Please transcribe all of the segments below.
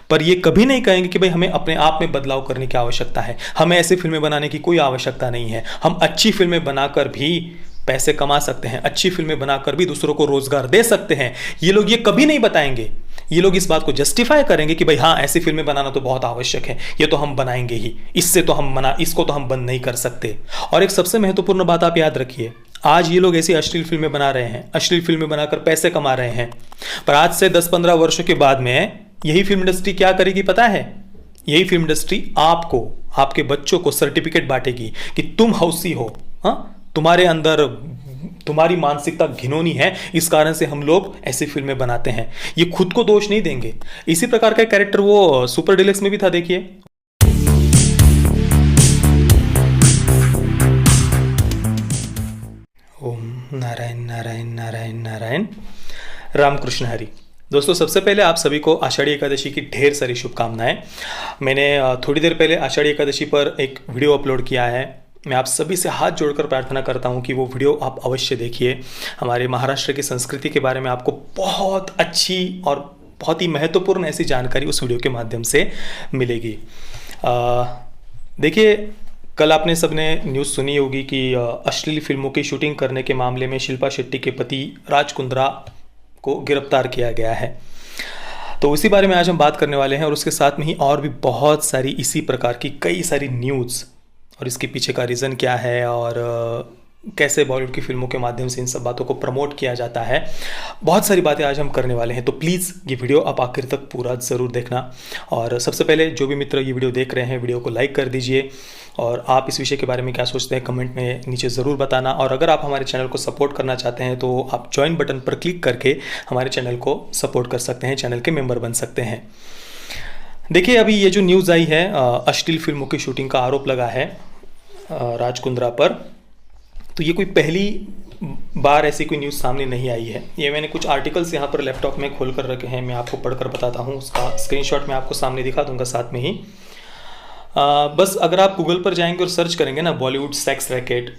पर ये कभी नहीं कहेंगे कि भाई हमें अपने आप में बदलाव करने की आवश्यकता है, हमें ऐसी फिल्में बनाने की कोई आवश्यकता नहीं है, हम अच्छी फिल्में बनाकर भी पैसे कमा सकते हैं, अच्छी फिल्में बनाकर भी दूसरों को रोजगार दे सकते हैं। ये लोग ये कभी नहीं बताएंगे। ये लोग इस बात को जस्टिफाई करेंगे कि भाई हाँ, ऐसी फिल्में बनाना तो बहुत आवश्यक है, ये तो हम बनाएंगे ही, इसको तो हम बंद नहीं कर सकते। और एक सबसे महत्वपूर्ण बात आप याद रखिए, आज ये लोग ऐसी अश्लील फिल्में बना रहे हैं, अश्लील फिल्में बनाकर पैसे कमा रहे हैं, पर आज से 10-15 वर्षों के बाद में यही फिल्म इंडस्ट्री क्या करेगी पता है? यही फिल्म इंडस्ट्री आपको, आपके बच्चों को सर्टिफिकेट बांटेगी कि तुम हौसी हो, हाँ, तुम्हारे अंदर तुम्हारी मानसिकता घिनौनी है, इस कारण से हम लोग ऐसी फिल्में बनाते हैं। ये खुद को दोष नहीं देंगे। इसी प्रकार का कैरेक्टर वो सुपर डिलक्स में भी था, देखिए। ओम नारायण नारायण नारायण नारायण, रामकृष्ण हरि। दोस्तों, सबसे पहले आप सभी को आषाढ़ी एकादशी की ढेर सारी शुभकामनाएं। मैंने थोड़ी देर पहले आषाढ़ी एकादशी पर एक वीडियो अपलोड किया है। मैं आप सभी से हाथ जोड़कर प्रार्थना करता हूं कि वो वीडियो आप अवश्य देखिए। हमारे महाराष्ट्र की संस्कृति के बारे में आपको बहुत अच्छी और बहुत ही महत्वपूर्ण ऐसी जानकारी उस वीडियो के माध्यम से मिलेगी। देखिए, कल आपने सबने न्यूज़ सुनी होगी कि अश्लील फिल्मों की शूटिंग करने के मामले में शिल्पा शेट्टी के पति राज कुंद्रा को गिरफ्तार किया गया है। तो उसी बारे में आज हम बात करने वाले हैं, और उसके साथ में ही और भी बहुत सारी इसी प्रकार की कई सारी न्यूज़, और इसके पीछे का रीज़न क्या है, और कैसे बॉलीवुड की फिल्मों के माध्यम से इन सब बातों को प्रमोट किया जाता है। बहुत सारी बातें आज हम करने वाले हैं, तो प्लीज़ ये वीडियो आप आखिर तक पूरा ज़रूर देखना। और सबसे पहले जो भी मित्र ये वीडियो देख रहे हैं, वीडियो को लाइक कर दीजिए, और आप इस विषय के बारे में क्या सोचते हैं कमेंट में नीचे ज़रूर बताना। और अगर आप हमारे चैनल को सपोर्ट करना चाहते हैं तो आप ज्वाइन बटन पर क्लिक करके हमारे चैनल को सपोर्ट कर सकते हैं, चैनल के मेम्बर बन सकते हैं। देखिए, अभी ये जो न्यूज़ आई है, अश्लील फिल्मों की शूटिंग का आरोप लगा है राज कुंद्रा पर, तो ये कोई पहली बार ऐसी कोई न्यूज़ सामने नहीं आई है। ये मैंने कुछ आर्टिकल्स यहाँ पर लैपटॉप में खोल कर रखे हैं, मैं आपको पढ़कर बताता हूँ। उसका स्क्रीनशॉट मैं आपको सामने दिखा दूंगा साथ में ही। बस अगर आप गूगल पर जाएंगे और सर्च करेंगे ना, बॉलीवुड सेक्स रैकेट,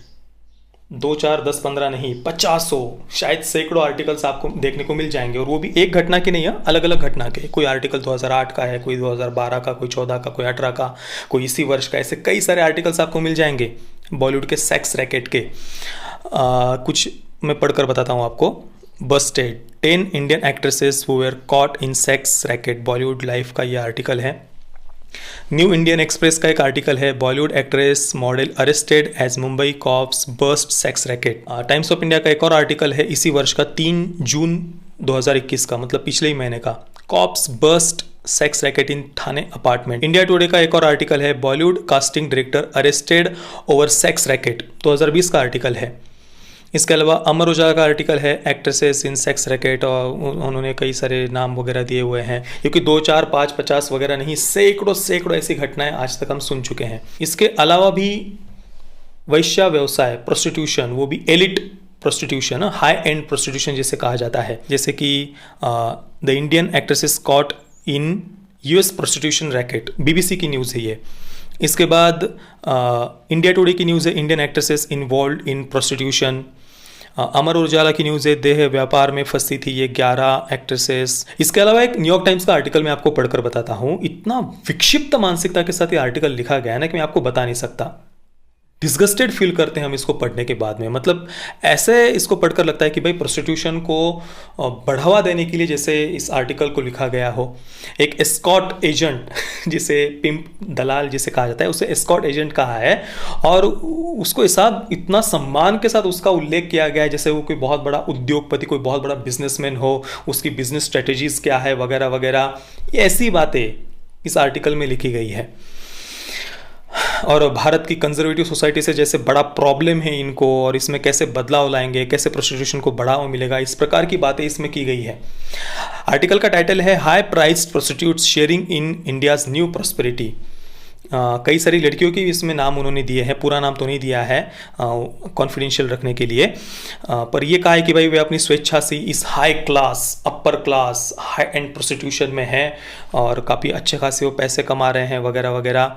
2, 4, 10, 15 नहीं, 50 शायद सैकड़ों आर्टिकल्स आपको देखने को मिल जाएंगे। और वो भी एक घटना के नहीं है, अलग अलग घटना के। कोई आर्टिकल 2008 का है, कोई 2012 का, कोई 14 का, कोई 18 का, कोई इसी वर्ष का। ऐसे कई सारे आर्टिकल्स आपको मिल जाएंगे बॉलीवुड के सेक्स रैकेट के। कुछ मैं पढ़कर बताता हूँ आपको। Busted 10 Indian actresses who were caught in sex racket, Bollywood life का ये आर्टिकल है। न्यू इंडियन एक्सप्रेस का एक आर्टिकल है, Bollywood actress model arrested as Mumbai cops bust sex racket. Times of India का एक और आर्टिकल है इसी वर्ष का, 3 जून 2021 का, मतलब पिछले ही महीने का, कॉप्स बस्ट सेक्स रैकेट इन ठाणे अपार्टमेंट। इंडिया टुडे का एक और आर्टिकल है, Bollywood casting director arrested over sex racket, 2020 का आर्टिकल है। इसके अलावा अमर उजाला का आर्टिकल है, एक्ट्रेसेस इन सेक्स रैकेट, और उन्होंने कई सारे नाम वगैरह दिए हुए हैं, क्योंकि 2, 4, 5, 50 वगैरह नहीं, सैकड़ों ऐसी घटनाएं आज तक हम सुन चुके हैं। इसके अलावा भी वैश्या व्यवसाय, प्रोस्टिट्यूशन, वो भी elite prostitution, high end prostitution जिसे कहा जाता है, जैसे कि the Indian actresses caught in US prostitution racket, BBC की न्यूज़ है ये। इसके बाद इंडिया टुडे की न्यूज़ है, Indian actresses involve in prostitution. Amar Ujala की न्यूज़ है, देह व्यापार में फंसी थी ये 11 एक्ट्रेसेस। इसके अलावा एक न्यूयॉर्क टाइम्स का आर्टिकल मैं आपको पढ़कर बताता हूँ। इतना विक्षिप्त मानसिकता के साथ ये आर्टिकल लिखा गया है ना कि मैं आपको बता नहीं सकता। डिस्गस्टेड फील करते हैं हम इसको पढ़ने के बाद में। मतलब ऐसे इसको पढ़कर लगता है कि भाई प्रोस्टिट्यूशन को बढ़ावा देने के लिए जैसे इस आर्टिकल को लिखा गया हो। एक एस्कॉर्ट एजेंट, जिसे पिंप दलाल जिसे कहा जाता है, उसे एस्कॉर्ट एजेंट कहा है, और उसको ऐसा इतना सम्मान के साथ उसका उल्लेख किया गया है जैसे वो कोई बहुत बड़ा उद्योगपति, कोई बहुत बड़ा बिजनेसमैन हो, उसकी बिजनेस स्ट्रेटेजीज क्या है वगैरह वगैरह। ये ऐसी बातें इस आर्टिकल में लिखी गई है। और भारत की कंजर्वेटिव सोसाइटी से जैसे बड़ा प्रॉब्लम है इनको, और इसमें कैसे बदलाव लाएंगे, कैसे प्रोस्टिट्यूशन को बढ़ावा मिलेगा, इस प्रकार की बातें इसमें की गई है। आर्टिकल का टाइटल है, high priced prostitutes sharing in India's new prosperity. कई सारी लड़कियों के इसमें नाम उन्होंने दिए हैं, पूरा नाम तो नहीं दिया है कॉन्फिडेंशियल रखने के लिए, पर यह कहा है कि भाई वे अपनी स्वेच्छा से इस high class, upper class, high end prostitution में हैं और काफ़ी अच्छे खासे वो पैसे कमा रहे हैं वगैरह वगैरह।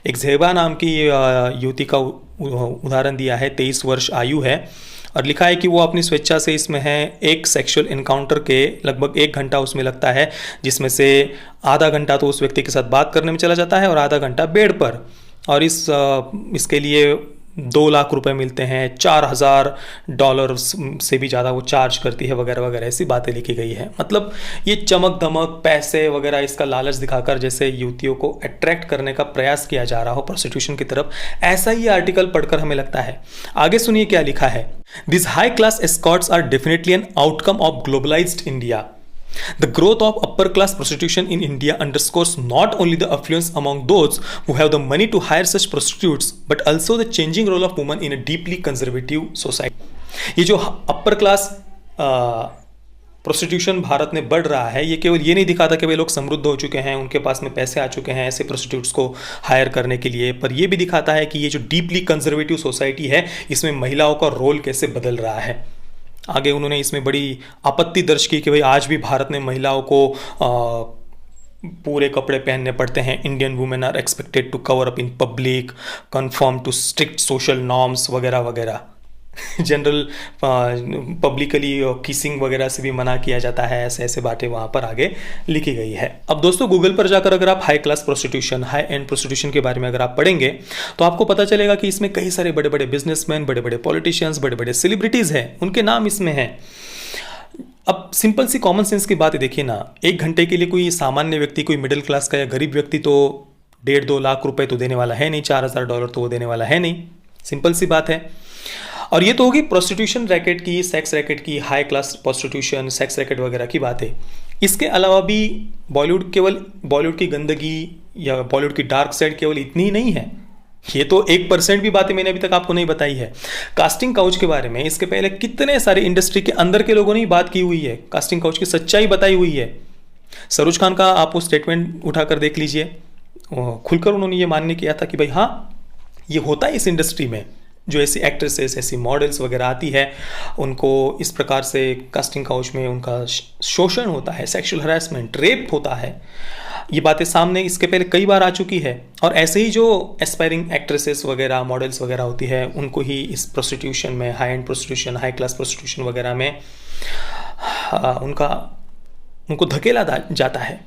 एक ज़ेबा नाम की युवती का उदाहरण दिया है, 23 वर्ष आयु है और लिखा है कि वो अपनी स्वेच्छा से इसमें है। एक सेक्सुअल इनकाउंटर के लगभग 1 घंटा उसमें लगता है, जिसमें से आधा घंटा तो उस व्यक्ति के साथ बात करने में चला जाता है और आधा घंटा बेड पर। और इसके लिए 2 लाख रुपए मिलते हैं, $4,000 से भी ज़्यादा वो चार्ज करती है, वगैरह वगैरह ऐसी बातें लिखी गई है। मतलब ये चमक धमक, पैसे वगैरह, इसका लालच दिखाकर जैसे युवतियों को अट्रैक्ट करने का प्रयास किया जा रहा हो प्रोस्टिट्यूशन की तरफ, ऐसा ही आर्टिकल पढ़कर हमें लगता है। आगे सुनिए क्या लिखा है। This high class escorts are definitely an outcome of globalised India. The growth of upper class prostitution in India underscores not only the affluence among those who have the money to hire such prostitutes, but also the changing role of women in a deeply conservative society. ये जो upper class prostitution Bharat में बढ़ रहा है, ये केवल ये नहीं दिखाता कि वे लोग समृद्ध हो चुके हैं, उनके पास में पैसे आ चुके हैं ऐसे प्रोस्टिट्यूट्स को हायर करने के लिए, पर ये भी दिखाता है कि ये जो डीपली कंजर्वेटिव सोसाइटी है, इसमें महिलाओं का रोल कैसे बदल रहा है। आगे उन्होंने इसमें बड़ी आपत्ति दर्ज की कि भाई आज भी भारत में महिलाओं को पूरे कपड़े पहनने पड़ते हैं। Indian women are expected to cover up in public, conform to strict social norms वगैरह वगैरह। जनरल पब्लिकली किसिंग वगैरह से भी मना किया जाता है, ऐसे ऐसे बातें वहाँ पर आगे लिखी गई है। अब दोस्तों गूगल पर जाकर अगर आप high class prostitution, high end prostitution के बारे में अगर आप पढ़ेंगे तो आपको पता चलेगा कि इसमें कई सारे बड़े बड़े बिजनेसमैन, बड़े बड़े पॉलिटिशियंस, बड़े बड़े सेलिब्रिटीज़ हैं, उनके नाम इसमें हैं। अब सिंपल सी कॉमन सेंस की बात देखिए ना, 1 घंटे के लिए कोई सामान्य व्यक्ति, कोई मिडिल क्लास का या गरीब व्यक्ति तो 1.5-2 लाख रुपए तो देने वाला है नहीं, $4,000 तो वो देने वाला है नहीं। सिंपल सी बात है। और ये तो होगी प्रोस्टिट्यूशन रैकेट की, सेक्स रैकेट की, high class prostitution, sex racket वगैरह की बात है। इसके अलावा भी बॉलीवुड की गंदगी या बॉलीवुड की डार्क साइड केवल इतनी ही नहीं है। ये तो 1% भी बातें मैंने अभी तक आपको नहीं बताई है। कास्टिंग काउच के बारे में इसके पहले कितने सारे इंडस्ट्री के अंदर के लोगों ने बात की हुई है, कास्टिंग काउच की सच्चाई बताई हुई है। सरोज खान का आप वो स्टेटमेंट उठाकर देख लीजिए, खुलकर उन्होंने ये मानने किया था कि भाई हाँ, ये होता है इस इंडस्ट्री में। जो ऐसी एक्ट्रेसेस, ऐसी मॉडल्स वगैरह आती है, उनको इस प्रकार से कास्टिंग काउच में उनका शोषण होता है, सेक्सुअल हरासमेंट, रेप होता है। ये बातें सामने इसके पहले कई बार आ चुकी है। और ऐसे ही जो एस्पायरिंग एक्ट्रेसेस वगैरह, मॉडल्स वगैरह होती है, उनको ही इस प्रोस्टिट्यूशन में, high end prostitution, high class prostitution वगैरह में उनको धकेला जाता है।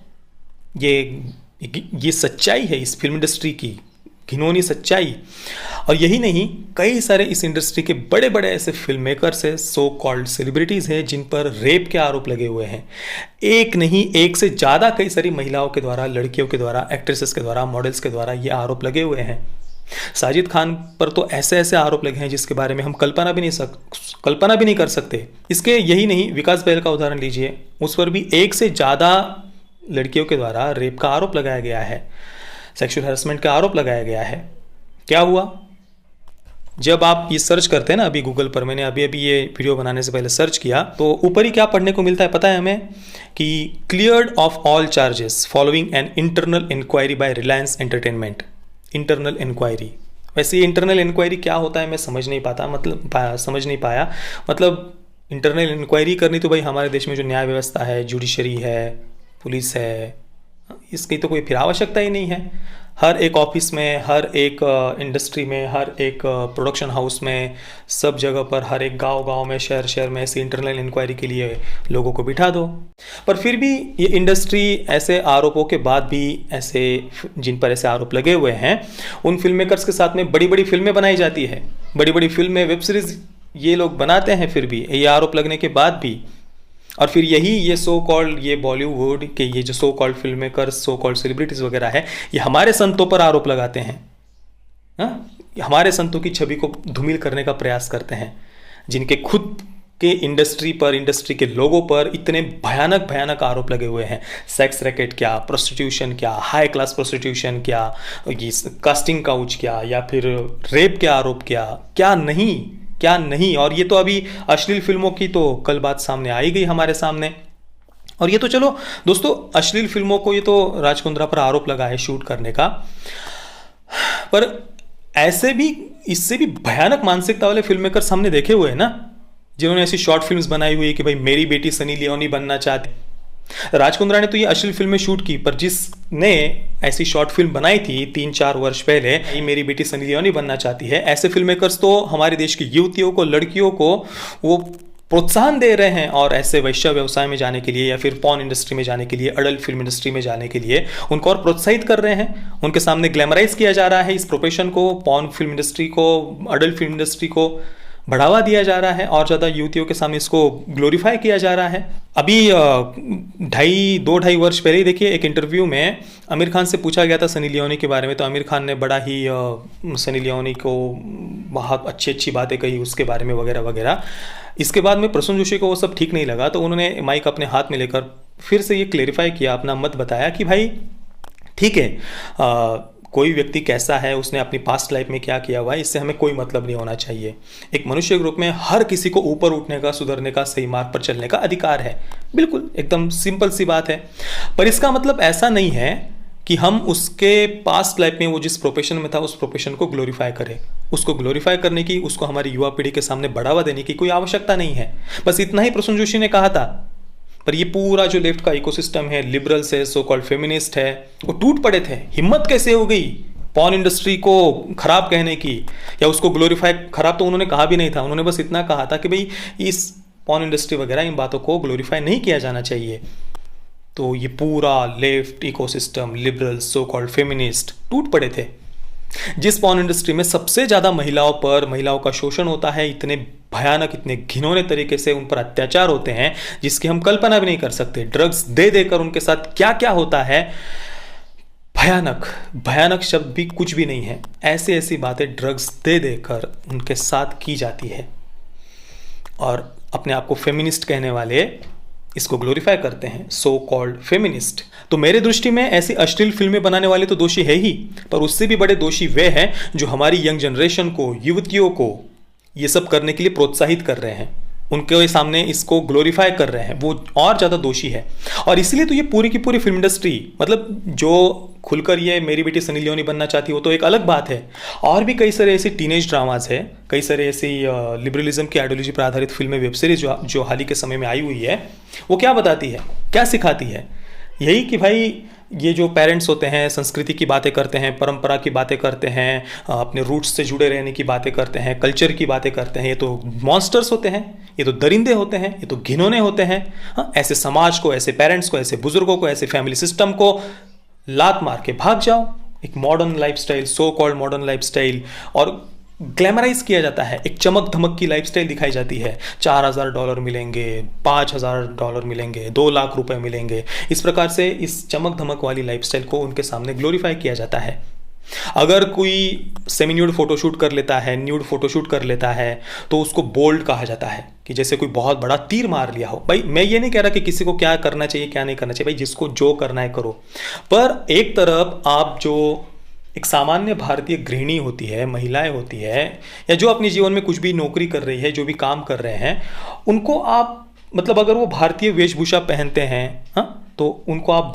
ये सच्चाई है इस फिल्म इंडस्ट्री की, घिनौनी सच्चाई। और यही नहीं, कई सारे इस इंडस्ट्री के बड़े बड़े ऐसे फिल्म मेकर्स हैं, सो कॉल्ड सेलिब्रिटीज़ हैं, जिन पर रेप के आरोप लगे हुए हैं। एक नहीं, एक से ज़्यादा कई सारी महिलाओं के द्वारा, लड़कियों के द्वारा, एक्ट्रेसेस के द्वारा, मॉडल्स के द्वारा ये आरोप लगे हुए हैं। साजिद खान पर तो ऐसे ऐसे आरोप लगे हैं जिसके बारे में हम कल्पना भी नहीं कर सकते। इसके यही नहीं, विकास बहल का उदाहरण लीजिए, उस पर भी 1 से ज़्यादा लड़कियों के द्वारा रेप का आरोप लगाया गया है, सेक्सुअल हरासमेंट का आरोप लगाया गया है। क्या हुआ? जब आप ये सर्च करते हैं ना, अभी गूगल पर, मैंने अभी ये वीडियो बनाने से पहले सर्च किया, तो ऊपर ही क्या पढ़ने को मिलता है पता है हमें? कि cleared of all charges following an internal inquiry by Reliance entertainment. Internal inquiry, वैसे ये इंटरनल इंक्वायरी क्या होता है मैं समझ नहीं पाया। मतलब इंटरनल इंक्वायरी करनी तो भाई हमारे देश में जो न्याय व्यवस्था है, जुडिशरी है, पुलिस है, इसकी तो कोई फिर आवश्यकता ही नहीं है। हर एक ऑफिस में, हर एक इंडस्ट्री में, हर एक प्रोडक्शन हाउस में, सब जगह पर, हर एक गांव में, शहर में ऐसी इंटरनल इंक्वायरी के लिए लोगों को बिठा दो। पर फिर भी ये इंडस्ट्री ऐसे आरोपों के बाद भी, ऐसे जिन पर ऐसे आरोप लगे हुए हैं, उन फिल्म मेकर्स के साथ में बड़ी बड़ी फिल्में बनाई जाती है, बड़ी बड़ी फिल्में, वेब सीरीज ये लोग बनाते हैं, फिर भी ये आरोप लगने के बाद भी। और फिर ये सो कॉल्ड, ये बॉलीवुड के ये जो so called film makers, so called celebrities वगैरह है, ये हमारे संतों पर आरोप लगाते हैं। हमारे संतों की छवि को धूमिल करने का प्रयास करते हैं, जिनके खुद के इंडस्ट्री के लोगों पर इतने भयानक आरोप लगे हुए हैं। सेक्स रैकेट क्या, प्रोस्टिट्यूशन क्या, हाई क्लास प्रोस्टिट्यूशन क्या, ये कास्टिंग काउच क्या, या फिर रेप के आरोप क्या नहीं। और ये तो अभी अश्लील फिल्मों की तो कल बात सामने आई गई हमारे सामने। और ये तो चलो दोस्तों, अश्लील फिल्मों को ये तो राज कुंद्रा पर आरोप लगा है शूट करने का, पर ऐसे भी, इससे भी भयानक मानसिकता वाले फिल्म मेकर हमने देखे हुए हैं ना, जिन्होंने ऐसी शॉर्ट फिल्म्स बनाई हुई है कि भाई मेरी बेटी सनी लियोनी बनना चाहती, राज कुंद्रा ने तो ये अश्लील फिल्में शूट की, पर जिसने ऐसी शॉर्ट फिल्म बनाई थी 3-4 वर्ष पहले, ये मेरी बेटी सनी लियोनी बनना चाहती है, ऐसे फिल्म मेकर्स तो हमारे देश की युवतियों को, लड़कियों को वो प्रोत्साहन दे रहे हैं और ऐसे वैश्य व्यवसाय में जाने के लिए या फिर पॉर्न इंडस्ट्री में जाने के लिए, अडल्ट फिल्म इंडस्ट्री में जाने के लिए उनको और प्रोत्साहित कर रहे हैं। उनके सामने ग्लैमराइज किया जा रहा है इस प्रोफेशन को, पॉर्न फिल्म इंडस्ट्री को, अडल्ट फिल्म इंडस्ट्री को बढ़ावा दिया जा रहा है और ज़्यादा युवतियों के सामने इसको ग्लोरीफाई किया जा रहा है। अभी 2-2.5 वर्ष पहले ही देखिए, एक इंटरव्यू में आमिर खान से पूछा गया था सनी लियोनी के बारे में, तो आमिर खान ने बड़ा ही सनी लियोनी को बहुत अच्छी बातें कही उसके बारे में वगैरह वगैरह। इसके बाद में प्रसून जोशी को वो सब ठीक नहीं लगा, तो उन्होंने माइक अपने हाथ में लेकर फिर से ये क्लेरिफाई किया, अपना मत बताया कि भाई ठीक है, कोई व्यक्ति कैसा है, उसने अपनी पास्ट लाइफ में क्या किया हुआ है, इससे हमें कोई मतलब नहीं होना चाहिए। एक मनुष्य के रूप में हर किसी को ऊपर उठने का, सुधरने का, सही मार्ग पर चलने का अधिकार है। बिल्कुल एकदम सिंपल सी बात है। पर इसका मतलब ऐसा नहीं है कि हम उसके पास्ट लाइफ में वो जिस प्रोफेशन में था उस प्रोफेशन को ग्लोरीफाई करें। उसको ग्लोरीफाई करने की, उसको हमारी युवा पीढ़ी के सामने बढ़ावा देने की कोई आवश्यकता नहीं है। बस इतना ही प्रसून जोशी ने कहा था। पर ये पूरा जो लेफ्ट का इकोसिस्टम है, लिबरल्स है, सो कॉल्ड फेमिनिस्ट है, वो टूट पड़े थे। हिम्मत कैसे हो गई पॉर्न इंडस्ट्री को खराब कहने की या उसको ग्लोरीफाई, खराब तो उन्होंने कहा भी नहीं था, उन्होंने बस इतना कहा था कि भाई इस पॉर्न इंडस्ट्री वगैरह इन बातों को ग्लोरीफाई नहीं किया जाना चाहिए। तो ये पूरा left ecosystem, liberals, so called feminist टूट पड़े थे। जिस पॉर्न इंडस्ट्री में सबसे ज़्यादा महिलाओं का शोषण होता है, इतने भयानक, इतने घिनौने तरीके से उन पर अत्याचार होते हैं जिसकी हम कल्पना भी नहीं कर सकते। ड्रग्स दे देकर उनके साथ क्या क्या होता है, भयानक, भयानक शब्द भी कुछ भी नहीं है। ऐसी बातें ड्रग्स दे देकर उनके साथ की जाती है और अपने आप को फेमिनिस्ट कहने वाले इसको ग्लोरीफाई करते हैं, सो कॉल्ड फेमिनिस्ट। तो मेरे दृष्टि में ऐसी अश्लील फिल्में बनाने वाले तो दोषी है ही, पर उससे भी बड़े दोषी वे हैं जो हमारी यंग जनरेशन को, युवतियों को ये सब करने के लिए प्रोत्साहित कर रहे हैं, उनके सामने इसको ग्लोरीफाई कर रहे हैं, वो और ज़्यादा दोषी है। और इसलिए तो ये पूरी की पूरी फिल्म इंडस्ट्री, मतलब जो खुलकर ये मेरी बेटी सनी लियोनी बनना चाहती है वो तो एक अलग बात है, और भी कई सारे ऐसे टीनेज ड्रामाज है, कई सारे ऐसी लिबरलिज्म की आइडियोलॉजी पर आधारित फिल्में, वेब सीरीज जो हाल ही के समय में आई हुई है, वो क्या बताती है, क्या सिखाती है? यही कि भाई ये जो पेरेंट्स होते हैं संस्कृति की बातें करते हैं, परंपरा की बातें करते हैं, अपने रूट्स से जुड़े रहने की बातें करते हैं, कल्चर की बातें करते हैं, ये तो मॉन्स्टर्स होते हैं, ये तो दरिंदे होते हैं, ये तो घिनौने होते हैं। हाँ, ऐसे समाज को, ऐसे पेरेंट्स को, ऐसे बुजुर्गों को, ऐसे फैमिली सिस्टम को लात मार के भाग जाओ। एक modern lifestyle, so called modern lifestyle, और ग्लैमराइज किया जाता है, एक चमक धमक की लाइफस्टाइल दिखाई जाती है। $4,000 मिलेंगे, $5,000 मिलेंगे, 2 लाख रुपए मिलेंगे। इस प्रकार से इस चमक धमक वाली लाइफस्टाइल को उनके सामने ग्लोरीफाई किया जाता है। अगर कोई सेमी न्यूड फोटोशूट कर लेता है, न्यूड फोटोशूट कर लेता है, तो उसको बोल्ड कहा जाता है, कि जैसे कोई बहुत बड़ा तीर मार लिया हो। भाई मैं ये नहीं कह रहा कि किसी को क्या करना चाहिए क्या नहीं करना चाहिए, भाई जिसको जो करना है करो। पर एक तरफ आप जो एक सामान्य भारतीय गृहिणी होती है, महिलाएं होती है, या जो अपने जीवन में कुछ भी नौकरी कर रही है, जो भी काम कर रहे हैं, उनको आप, मतलब अगर वो भारतीय वेशभूषा पहनते हैं, हाँ, तो उनको आप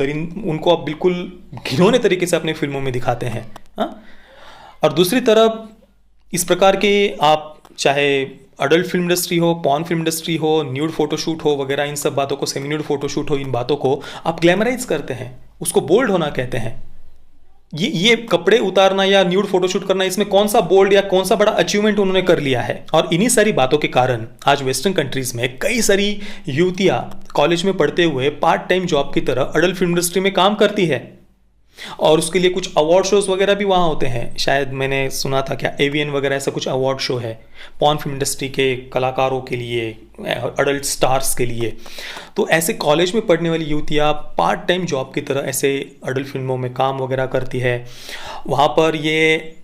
बिल्कुल घिनौने तरीके से अपने फिल्मों में दिखाते हैं। हाँ, और दूसरी तरफ इस प्रकार के आप चाहे अडल्ट फिल्म इंडस्ट्री हो, पॉर्न फिल्म इंडस्ट्री हो, न्यूड फोटोशूट हो वगैरह, इन सब बातों को, सेमी न्यूड फोटोशूट हो, इन बातों को आप ग्लैमराइज करते हैं, उसको बोल्ड होना कहते हैं। ये कपड़े उतारना या न्यूड फोटोशूट करना, इसमें कौन सा बोल्ड या कौन सा बड़ा अचीवमेंट उन्होंने कर लिया है? और इन्हीं सारी बातों के कारण आज वेस्टर्न कंट्रीज में कई सारी युवतियां कॉलेज में पढ़ते हुए पार्ट टाइम जॉब की तरह अडल्ट फिल्म इंडस्ट्री में काम करती है, और उसके लिए कुछ अवार्ड शोज वगैरह भी वहाँ होते हैं। शायद मैंने सुना था क्या एवियन वगैरह ऐसा कुछ अवार्ड शो है पॉर्न फिल्म इंडस्ट्री के कलाकारों के लिए, अडल्ट स्टार्स के लिए। तो ऐसे कॉलेज में पढ़ने वाली युवतियाँ पार्ट टाइम जॉब की तरह ऐसे अडल्ट फिल्मों में काम वगैरह करती है। वहाँ पर ये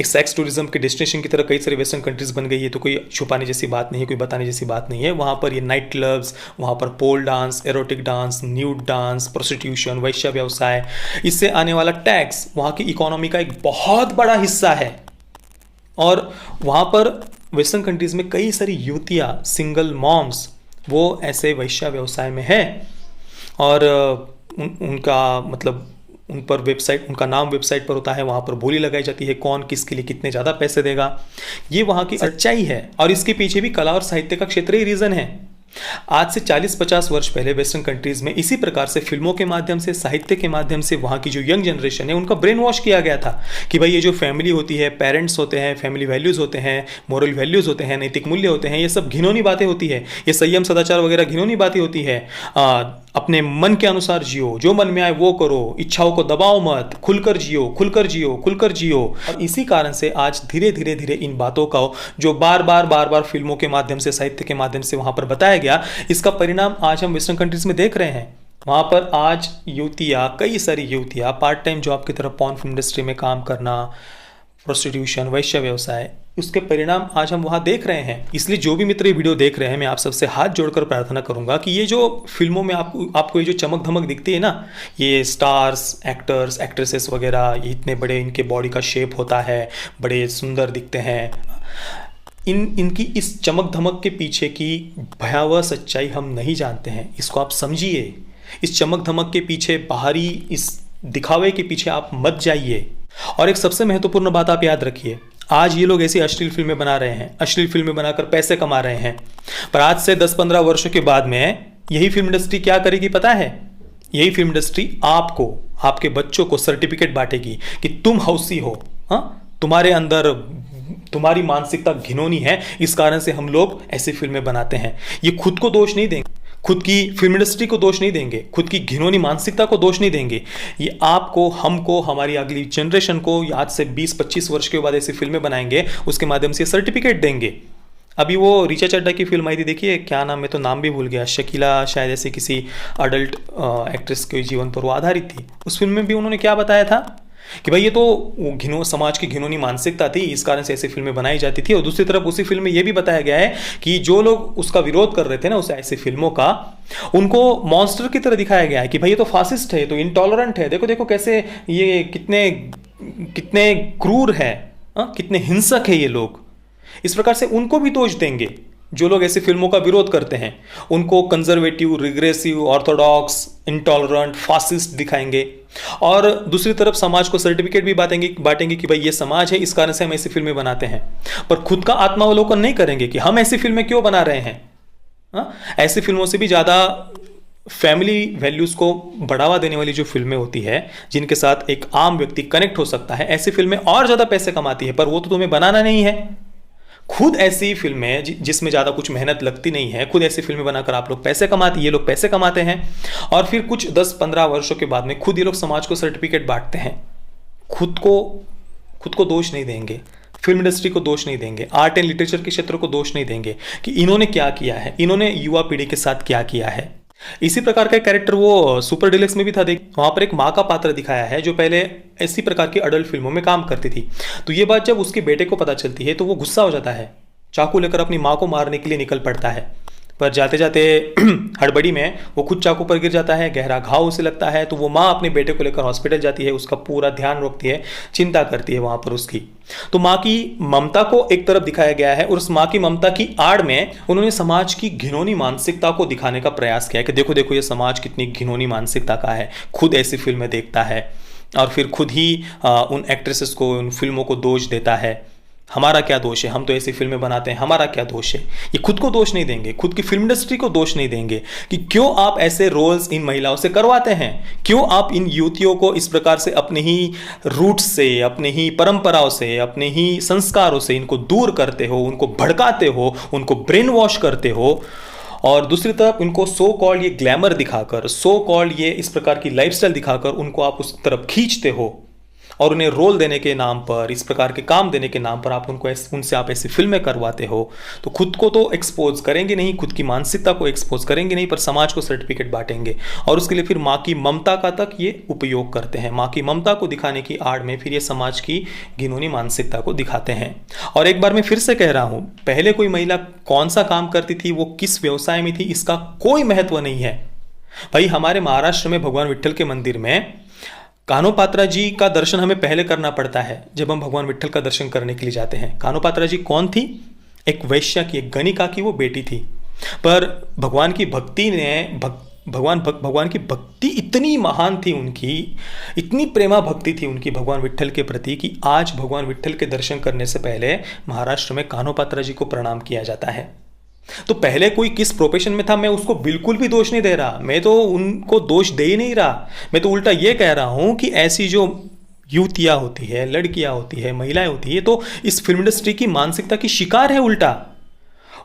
सेक्स टूरिज्म के डेस्टिनेशन की तरह कई सारी वेस्टर्न कंट्रीज बन गई है, तो कोई छुपाने जैसी बात नहीं है, कोई बताने जैसी बात नहीं है। वहाँ पर ये नाइट क्लब्स, वहाँ पर pole dance, erotic dance, nude dance, prostitution, वैश्य व्यवसाय, इससे आने वाला टैक्स वहाँ की इकोनॉमी का एक बहुत बड़ा हिस्सा है। और वहाँ पर वेस्टर्न कंट्रीज में कई सारी युवतियाँ, सिंगल मॉम्स, वो ऐसे वैश्य व्यवसाय में है, और उनका मतलब उन पर वेबसाइट, उनका नाम वेबसाइट पर होता है, वहाँ पर बोली लगाई जाती है कौन किसके लिए कितने ज़्यादा पैसे देगा। ये वहाँ की सच्चाई है, और इसके पीछे भी कला और साहित्य का क्षेत्र ही रीज़न है। आज से 40-50 वर्ष पहले वेस्टर्न कंट्रीज में इसी प्रकार से फिल्मों के माध्यम से, साहित्य के माध्यम से वहाँ की जो यंग जनरेशन है उनका ब्रेन वॉश किया गया था कि भाई ये जो फैमिली होती है, पेरेंट्स होते हैं, फैमिली वैल्यूज़ होते हैं, मॉरल वैल्यूज़ होते हैं, नैतिक मूल्य होते हैं, ये सब घिनौनी बातें होती है, ये संयम सदाचार वगैरह घिनौनी बातें होती है। अपने मन के अनुसार जियो, जो मन में आए वो करो, इच्छाओं को दबाओ मत, खुलकर जियो, खुलकर जियो, खुलकर जियो। और इसी कारण से आज धीरे धीरे धीरे इन बातों का जो बार बार फिल्मों के माध्यम से, साहित्य के माध्यम से वहाँ पर बताया गया, इसका परिणाम आज हम वेस्टर्न कंट्रीज में देख रहे हैं। वहाँ पर आज युवतियाँ, कई सारी युवतियाँ पार्ट टाइम जॉब की तरफ पॉर्न फिल्म इंडस्ट्री में काम करना, प्रोस्टिट्यूशन, वैश्य व्यवसाय, उसके परिणाम आज हम वहाँ देख रहे हैं। इसलिए जो भी मित्र ये वीडियो देख रहे हैं, मैं आप सबसे हाथ जोड़कर प्रार्थना करूंगा कि ये जो फिल्मों में आपको ये जो चमक धमक दिखती है ना, ये स्टार्स, एक्टर्स, एक्ट्रेसेस वगैरह, ये इतने बड़े इनके बॉडी का शेप होता है, बड़े सुंदर दिखते हैं, इनकी इस चमक धमक के पीछे की भयावह सच्चाई हम नहीं जानते हैं। इसको आप समझिए। इस चमक धमक के पीछे, बाहरी इस दिखावे के पीछे आप मत जाइए। और एक सबसे महत्वपूर्ण बात आप याद रखिए, आज ये लोग ऐसी अश्लील फिल्में बना रहे हैं, अश्लील फिल्में बनाकर पैसे कमा रहे हैं, पर आज से 10-15 वर्षों के बाद में यही फिल्म इंडस्ट्री क्या करेगी पता है? यही फिल्म इंडस्ट्री आपको, आपके बच्चों को सर्टिफिकेट बांटेगी कि तुम हौसी हो, हाँ, तुम्हारे अंदर, तुम्हारी मानसिकता घिनौनी है, इस कारण से हम लोग ऐसी फिल्में बनाते हैं। ये खुद को दोष नहीं देंगे, खुद की फिल्म इंडस्ट्री को दोष नहीं देंगे, खुद की घिनौनी मानसिकता को दोष नहीं देंगे। ये आपको, हमको, हमारी अगली जनरेशन को आज से 20-25 वर्ष के बाद ऐसी फिल्में बनाएंगे, उसके माध्यम से सर्टिफिकेट देंगे। अभी वो ऋचा चड्ढा की फिल्म आई थी, देखिए क्या नाम, मैं तो नाम भी भूल गया, शकीला शायद, ऐसे किसी अडल्ट एक्ट्रेस के जीवन पर वो आधारित थी। उस फिल्म में भी उन्होंने क्या बताया था कि भाई ये तो समाज की घिनौनी मानसिकता थी, इस कारण से ऐसी फिल्में बनाई जाती थी। और दूसरी तरफ उसी फिल्म में ये भी बताया गया है कि जो लोग उसका विरोध कर रहे थे ना, उस ऐसी फिल्मों का, उनको मॉन्स्टर की तरह दिखाया गया है कि भाई ये तो फासिस्ट है, ये तो इंटॉलरेंट है, देखो देखो कैसे ये कितने कितने क्रूर है, कितने हिंसक है ये लोग। इस प्रकार से उनको भी दोष देंगे जो लोग ऐसी फिल्मों का विरोध करते हैं। उनको conservative, regressive, Orthodox, intolerant, fascist दिखाएंगे। और दूसरी तरफ समाज को सर्टिफिकेट भी बांटेंगे कि भाई ये समाज है, इस कारण से हम ऐसी फिल्में बनाते हैं, पर खुद का आत्मावलोकन नहीं करेंगे कि हम ऐसी फिल्में क्यों बना रहे हैं। ऐसी फिल्मों से भी ज़्यादा फैमिली वैल्यूज़ को बढ़ावा देने वाली जो फिल्में होती है, जिनके साथ एक आम व्यक्ति कनेक्ट हो सकता है, ऐसी फिल्में और ज़्यादा पैसे कमाती है, पर वो तो तुम्हें बनाना नहीं है। खुद ऐसी फिल्में जिसमें ज़्यादा कुछ मेहनत लगती नहीं है, खुद ऐसी फिल्में बनाकर आप लोग पैसे कमाते, ये लोग पैसे कमाते हैं, और फिर कुछ 10-15 वर्षों के बाद में खुद ये लोग समाज को सर्टिफिकेट बांटते हैं। खुद को दोष नहीं देंगे, फिल्म इंडस्ट्री को दोष नहीं देंगे, आर्ट एंड लिटरेचर के क्षेत्र को दोष नहीं देंगे कि इन्होंने क्या किया है, इन्होंने युवा पीढ़ी के साथ क्या किया है। इसी प्रकार का कैरेक्टर वो सुपर डिलक्स में भी था। देख, वहां पर एक माँ का पात्र दिखाया है जो पहले ऐसी प्रकार की अडल्ट फिल्मों में काम करती थी। तो ये बात जब उसके बेटे को पता चलती है तो वो गुस्सा हो जाता है, चाकू लेकर अपनी माँ को मारने के लिए निकल पड़ता है, पर जाते जाते हड़बड़ी में वो खुद चाकू पर गिर जाता है, गहरा घाव उसे लगता है। तो वो माँ अपने बेटे को लेकर हॉस्पिटल जाती है, उसका पूरा ध्यान रखती है, चिंता करती है वहाँ पर उसकी। तो माँ की ममता को एक तरफ दिखाया गया है, और उस माँ की ममता की आड़ में उन्होंने समाज की घिनौनी मानसिकता को दिखाने का प्रयास किया कि देखो देखो ये समाज कितनी घिनौनी मानसिकता का है, खुद ऐसी फिल्में देखता है और फिर खुद ही उन एक्ट्रेसेस को, उन फिल्मों को दोष देता है। हमारा क्या दोष है, हम तो ऐसी फिल्में बनाते हैं, हमारा क्या दोष है। ये खुद को दोष नहीं देंगे, खुद की फिल्म इंडस्ट्री को दोष नहीं देंगे कि क्यों आप ऐसे रोल्स इन महिलाओं से करवाते हैं, क्यों आप इन युवतियों को इस प्रकार से अपने ही रूट्स से, अपने ही परंपराओं से, अपने ही संस्कारों से इनको दूर करते हो, उनको भड़काते हो, उनको ब्रेन वॉश करते हो। और दूसरी तरफ इनको सो कॉल्ड ये ग्लैमर दिखाकर, सो कॉल्ड ये इस प्रकार की लाइफस्टाइल दिखाकर उनको आप उस तरफ खींचते हो, और उन्हें रोल देने के नाम पर, इस प्रकार के काम देने के नाम पर आप उनसे आप ऐसी फिल्में करवाते हो। तो खुद को तो एक्सपोज करेंगे नहीं, खुद की मानसिकता को एक्सपोज करेंगे नहीं, पर समाज को सर्टिफिकेट बांटेंगे, और उसके लिए फिर माँ की ममता का तक ये उपयोग करते हैं। माँ की ममता को दिखाने की आड़ में फिर ये समाज की घिनौनी मानसिकता को दिखाते हैं। और एक बार मैं फिर से कह रहा हूँ, पहले कोई महिला कौन सा काम करती थी, वो किस व्यवसाय में थी, इसका कोई महत्व नहीं है भाई। हमारे महाराष्ट्र में भगवान विट्ठल के मंदिर में कान्होपात्रा जी का दर्शन हमें पहले करना पड़ता है जब हम भगवान विट्ठल का दर्शन करने के लिए जाते हैं। कान्होपात्रा जी कौन थी? एक वैश्या की, एक गणिका की वो बेटी थी, पर भगवान की भक्ति ने भगवान की भक्ति इतनी महान थी उनकी, इतनी प्रेमा भक्ति थी उनकी भगवान विट्ठल के प्रति कि आज भगवान विट्ठल के दर्शन करने से पहले महाराष्ट्र में कान्होपात्रा जी को प्रणाम किया जाता है। तो पहले कोई किस प्रोफेशन में था मैं उसको बिल्कुल भी दोष नहीं दे रहा, मैं तो उनको दोष दे ही नहीं रहा। मैं तो उल्टा ये कह रहा हूं कि ऐसी जो युवतियां होती है, लड़कियां होती है, महिलाएं होती है, तो इस फिल्म इंडस्ट्री की मानसिकता की शिकार है उल्टा।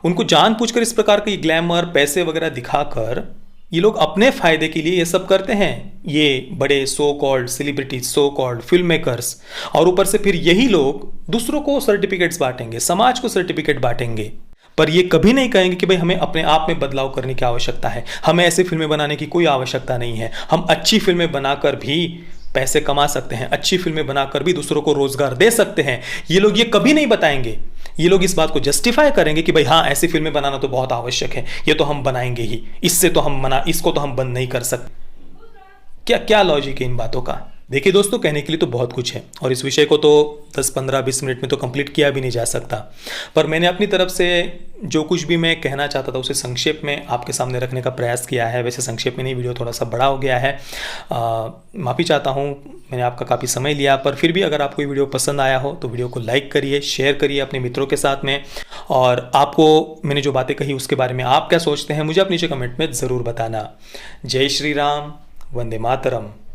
उनको जानबूझकर इस प्रकार की ग्लैमर, पैसे वगैरह दिखाकर ये लोग अपने फायदे के लिए ये सब करते हैं। ये बड़े so called celebrities, so called film makers, और ऊपर से फिर यही लोग दूसरों को सर्टिफिकेट्स बांटेंगे, समाज को सर्टिफिकेट बांटेंगे, पर ये कभी नहीं कहेंगे कि भाई हमें अपने आप में बदलाव करने की आवश्यकता है, हमें ऐसी फिल्में बनाने की कोई आवश्यकता नहीं है, हम अच्छी फिल्में बनाकर भी पैसे कमा सकते हैं, अच्छी फिल्में बनाकर भी दूसरों को रोजगार दे सकते हैं। ये लोग ये कभी नहीं बताएंगे। ये लोग इस बात को जस्टिफाई करेंगे कि भाई हाँ, ऐसी फिल्में बनाना तो बहुत आवश्यक है, ये तो हम बनाएंगे ही, इससे तो हम इसको तो हम बंद नहीं कर सकते। क्या क्या लॉजिक है इन बातों का? देखिए दोस्तों, कहने के लिए तो बहुत कुछ है और इस विषय को तो 10, 15, 20 मिनट में तो कंप्लीट किया भी नहीं जा सकता, पर मैंने अपनी तरफ से जो कुछ भी मैं कहना चाहता था उसे संक्षेप में आपके सामने रखने का प्रयास किया है। वैसे संक्षेप में नहीं, वीडियो थोड़ा सा बड़ा हो गया है, माफ़ी चाहता हूँ, मैंने आपका काफ़ी समय लिया, पर फिर भी अगर आपको ये वीडियो पसंद आया हो तो वीडियो को लाइक करिए, शेयर करिए अपने मित्रों के साथ में, और आपको मैंने जो बातें कही उसके बारे में आप क्या सोचते हैं मुझे आप नीचे कमेंट में ज़रूर बताना। जय श्री राम, वंदे मातरम।